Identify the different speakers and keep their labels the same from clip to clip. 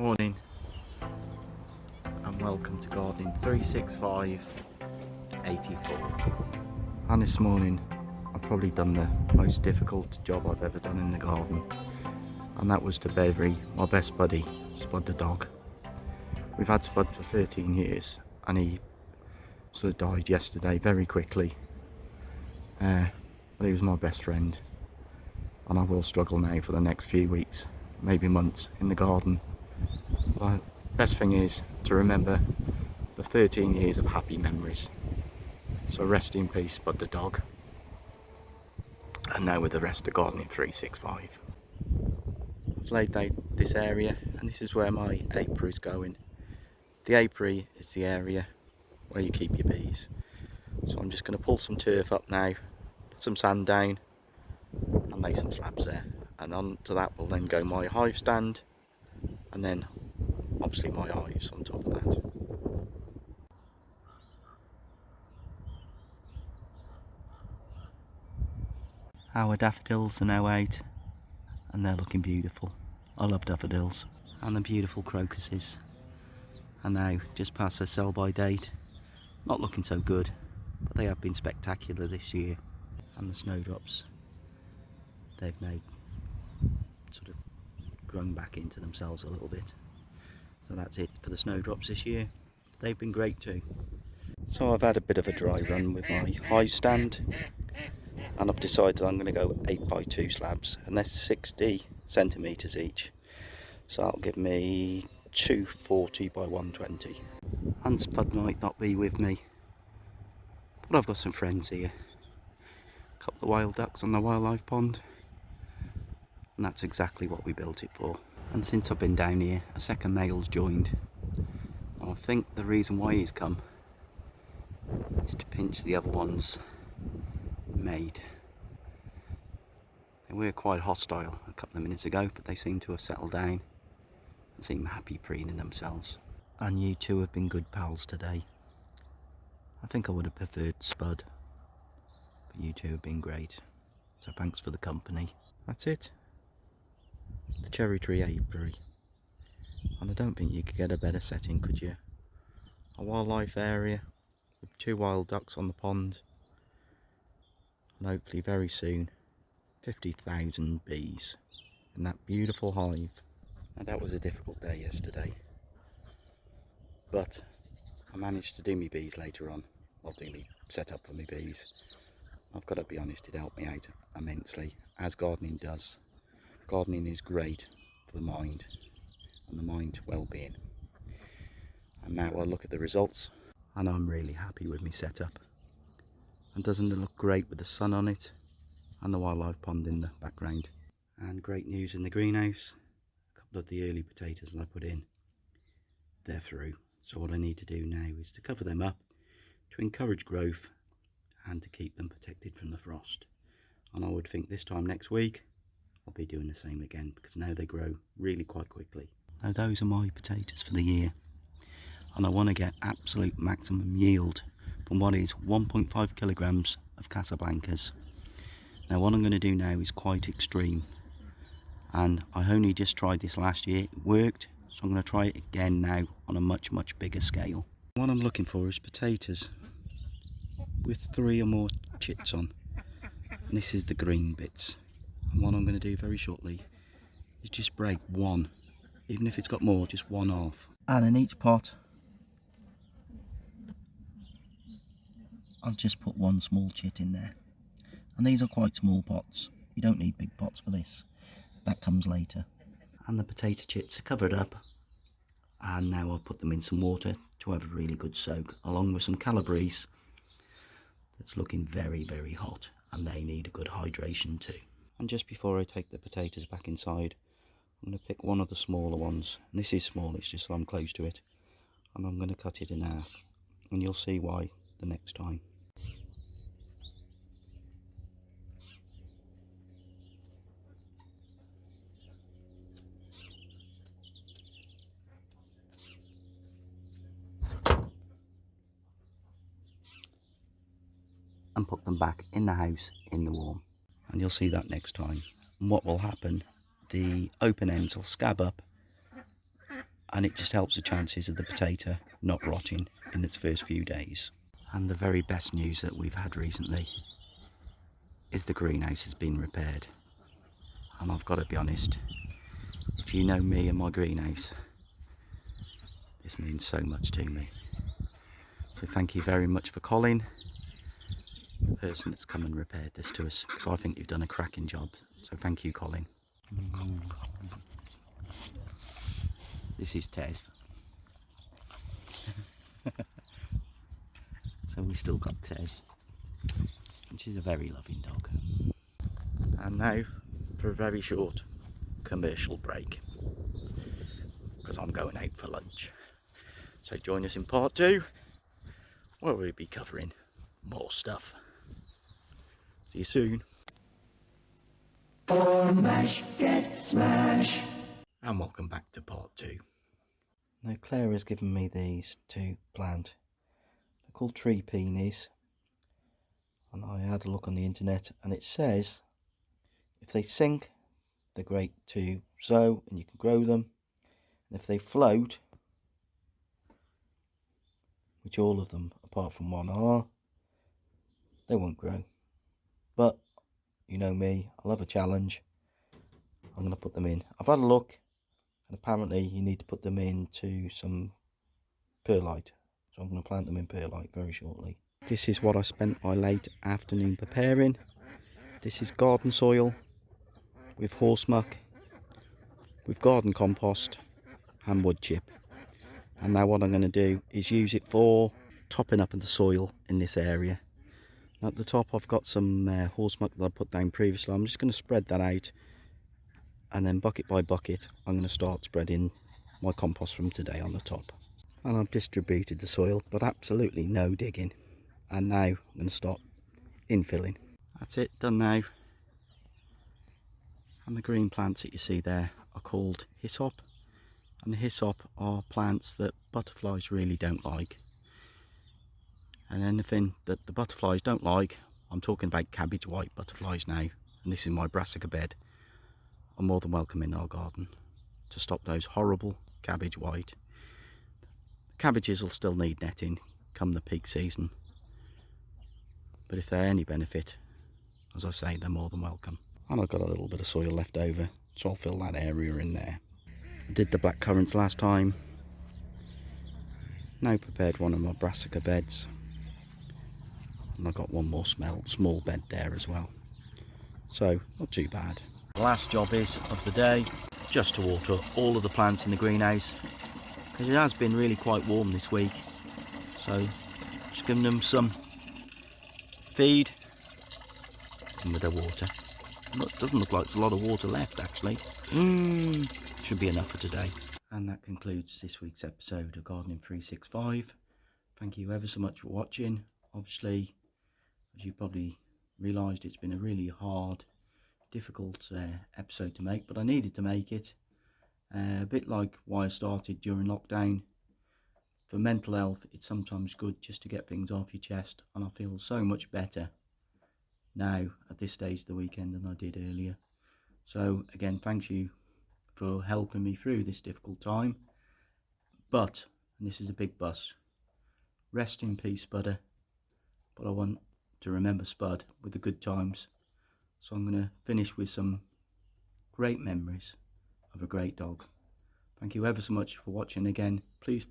Speaker 1: Morning and welcome to gardening 365 84. And this morning I've probably done the most difficult job I've ever done in the garden, and that was to bury my best buddy Spud the dog. We've had Spud for 13 years and he sort of died yesterday very quickly, but he was my best friend, and I will struggle now for the next few weeks, maybe months, in the garden. But best thing is to remember the 13 years of happy memories. So rest in peace, Spud the dog. And now with the rest of Gardening 365. I've laid out this area, and this is where my apiary is going. The apiary is the area where you keep your bees. So I'm just going to pull some turf up now, put some sand down and lay some slabs there. And onto that will then go my hive stand, and then obviously my hives on top of that. Our daffodils are now out and they're looking beautiful. I love daffodils. And the beautiful crocuses are now just past their sell by date. Not looking so good, but they have been spectacular this year. And the snowdrops, they've now sort of grown back into themselves a little bit. So that's it for the snowdrops this year. They've been great too. So I've had a bit of a dry run with my hive stand, and I've decided I'm going to go 8x2 slabs, and they're 60 centimetres each. So that'll give me 240 by 120. And Spud might not be with me, but I've got some friends here. A couple of wild ducks on the wildlife pond, and that's exactly what we built it for. And since I've been down here, a second male's joined. And I think the reason why he's come is to pinch the other one's mate. They were quite hostile a couple of minutes ago, but they seem to have settled down and seem happy preening themselves. And you two have been good pals today. I think I would have preferred Spud, but you two have been great. So thanks for the company. That's it. The cherry tree apiary. And I don't think you could get a better setting, could you? A wildlife area with 2 wild ducks on the pond, and hopefully very soon 50,000 bees in that beautiful hive. And that was a difficult day yesterday, but I managed to do me bees later on. Well, do me set up for me bees. I've got to be honest, it helped me out immensely, as gardening does. Gardening is great for the mind and the mind well-being. And now I'll look at the results, and I'm really happy with my setup. And doesn't it look great with the sun on it and the wildlife pond in the background? And great news in the greenhouse. A couple of the early potatoes that I put in, they're through. So what I need to do now is to cover them up to encourage growth and to keep them protected from the frost. And I would think this time next week I'll be doing the same again, because now they grow really quite quickly. Now those are my potatoes for the year, and I want to get absolute maximum yield from what is 1.5 kilograms of Casablancas. Now what I'm going to do now is quite extreme, and I only just tried this last year. It worked, so I'm going to try it again now on a much bigger scale. What I'm looking for is potatoes with 3 or more chits on, and this is the green bits. And what I'm going to do very shortly is just break one, even if it's got more, just one off. And in each pot I've just put one small chit in there, and these are quite small pots. You don't need big pots for this, that comes later. And the potato chits are covered up, and now I'll put them in some water to have a really good soak, along with some Calabrese that's looking very hot, and they need a good hydration too. And just before I take the potatoes back inside, I'm going to pick one of the smaller ones, and this is small, it's just so I'm close to it, and I'm going to cut it in half, and you'll see why the next time. And put them back in the house in the warm, and you'll see that next time. And what will happen, the open ends will scab up and it just helps the chances of the potato not rotting in its first few days. And the very best news that we've had recently is the greenhouse has been repaired. And I've got to be honest, if you know me and my greenhouse, this means so much to me. So thank you very much for Colin, the person that's come and repaired this to us, because I think you've done a cracking job. So thank you, Colin. This is Tez. So we've still got Tez, which is a very loving dog. And now for a very short commercial break, because I'm going out for lunch. So join us in part 2, where we'll be covering more stuff. See you soon. Mash, get smash. And welcome back to part 2. Now Claire has given me these to plant. They're called tree peonies. And I had a look on the internet and it says if they sink, they're great to sow and you can grow them. And if they float, which all of them apart from one are, they won't grow. But you know me, I love a challenge. I'm going to put them in. I've had a look and apparently you need to put them into some perlite. So I'm going to plant them in perlite very shortly. This is what I spent my late afternoon preparing. This is garden soil with horse muck, with garden compost and wood chip. And now what I'm going to do is use it for topping up of the soil in this area. Now at the top I've got some horse muck that I put down previously. I'm just going to spread that out, and then bucket by bucket I'm going to start spreading my compost from today on the top. And I've distributed the soil, but absolutely no digging. And now I'm going to start infilling. That's it, done now. And the green plants that you see there are called hyssop. And the hyssop are plants that butterflies really don't like. And anything that the butterflies don't like, I'm talking about cabbage white butterflies now, and this is my brassica bed, are more than welcome in our garden to stop those horrible cabbage white. Cabbages will still need netting come the peak season, but if they're any benefit, as I say, they're more than welcome. And I've got a little bit of soil left over, so I'll fill that area in there. I did the black currants last time. Now prepared one of my brassica beds, and I've got one more small bed there as well, so not too bad. The last job is of the day just to water all of the plants in the greenhouse, because it has been really quite warm this week. So just giving them some feed and with their water. It doesn't look like there's a lot of water left actually. Should be enough for today. And that concludes this week's episode of Gardening 365. Thank you ever so much for watching. Obviously, as you probably realised, it's been a really hard, difficult episode to make, but I needed to make it. A bit like why I started during lockdown. For mental health, it's sometimes good just to get things off your chest, and I feel so much better now at this stage of the weekend than I did earlier. So again, thank you for helping me through this difficult time. But, and this is a big bus, rest in peace, Spudder. But I want to remember Spud with the good times. So I'm going to finish with some great memories of a great dog. Thank you ever so much for watching again. Please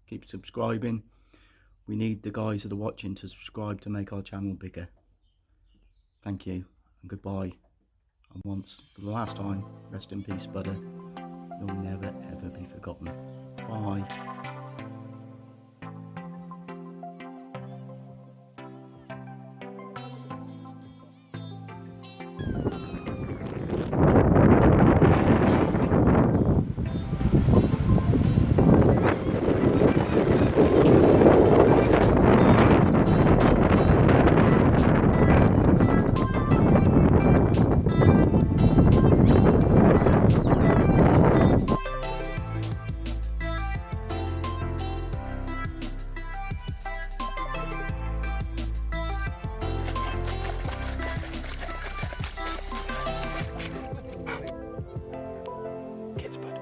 Speaker 1: keep subscribing. We need the guys that are watching to subscribe to make our channel bigger. Thank you and goodbye. And once, for the last time, rest in peace, Spudder. You'll never ever be forgotten. Bye. Kids, bud.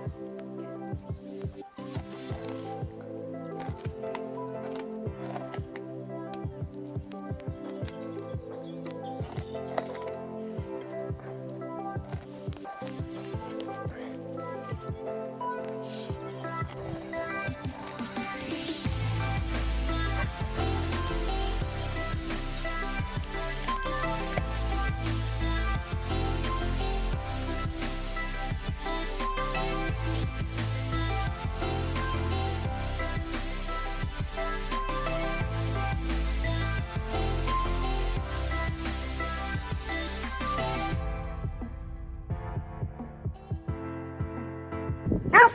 Speaker 2: Ow!